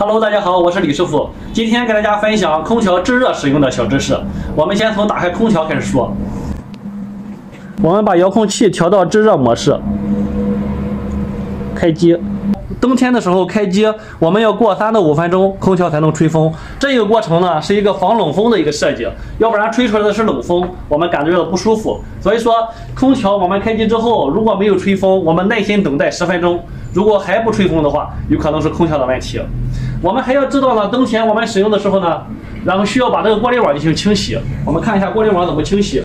Hello， 大家好，我是李师傅。今天给大家分享空调制热使用的小知识。我们先从打开空调开始说。我们把遥控器调到制热模式，开机。冬天的时候开机，我们要过3到5分钟，空调才能吹风。这个过程呢，是一个防冷风的一个设计，要不然吹出来的是冷风，我们感觉到不舒服。所以说，空调我们开机之后，如果没有吹风，我们耐心等待10分钟。如果还不吹风的话，有可能是空调的问题。我们还要知道呢，冬天我们使用的时候呢，然后需要把这个过滤网进行清洗。我们看一下过滤网怎么清洗。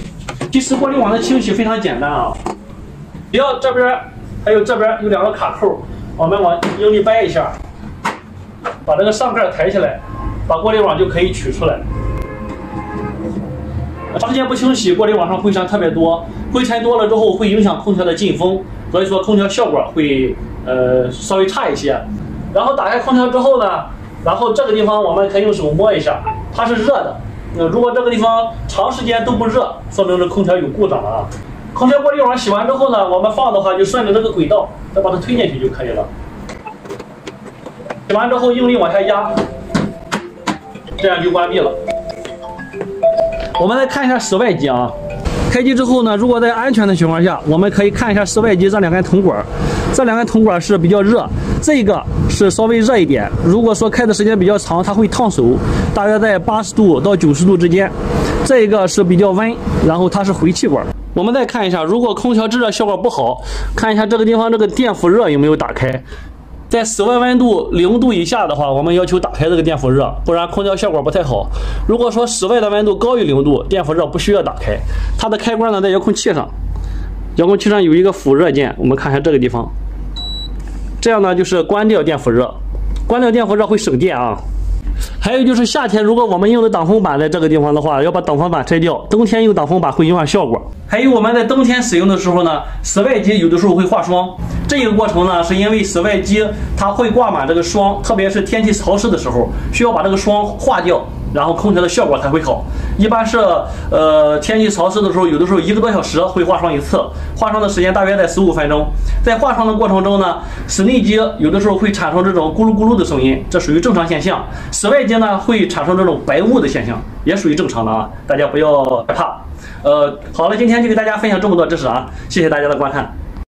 其实过滤网的清洗非常简单啊，只要这边还有这边有2个卡扣。我们往用力掰一下，把这个上盖抬起来，把过滤网就可以取出来。长时间不清洗，过滤网上灰尘特别多，灰尘多了之后会影响空调的进风，所以说空调效果会稍微差一些。然后打开空调之后呢，然后这个地方我们可以用手摸一下，它是热的。如果这个地方长时间都不热，说明这空调有故障了啊。空调过滤网洗完之后呢，我们放的话就顺着这个轨道，再把它推进去就可以了。洗完之后用力往下压，这样就关闭了。我们来看一下室外机啊。开机之后呢，如果在安全的情况下，我们可以看一下室外机这2根铜管，这2根铜管是比较热，这个是稍微热一点。如果说开的时间比较长，它会烫手，大约在80度到90度之间。这个是比较温，然后它是回气管。我们再看一下，如果空调制热效果不好，看一下这个地方这个电复热有没有打开。在室外温度0度以下的话，我们要求打开这个电复热，不然空调效果不太好。如果说室外的温度高于0度，电复热不需要打开。它的开关呢在遥控器上，遥控器上有一个辅热键，我们看一下这个地方。这样呢就是关掉电复热，关掉电复热会省电啊。还有就是夏天，如果我们用的挡风板在这个地方的话，要把挡风板拆掉。冬天用挡风板会影响效果。还有我们在冬天使用的时候呢，室外机有的时候会化霜。这个过程呢，是因为室外机它会挂满这个霜，特别是天气潮湿的时候，需要把这个霜化掉，然后空调的效果才会好。一般是天气潮湿的时候，有的时候1个多小时会化霜一次，化霜的时间大约在15分钟。在化霜的过程中呢，室内机有的时候会产生这种咕噜咕噜的声音，这属于正常现象。室外机呢会产生这种白雾的现象，也属于正常的啊，大家不要害怕。好了，今天就给大家分享这么多知识啊，谢谢大家的观看。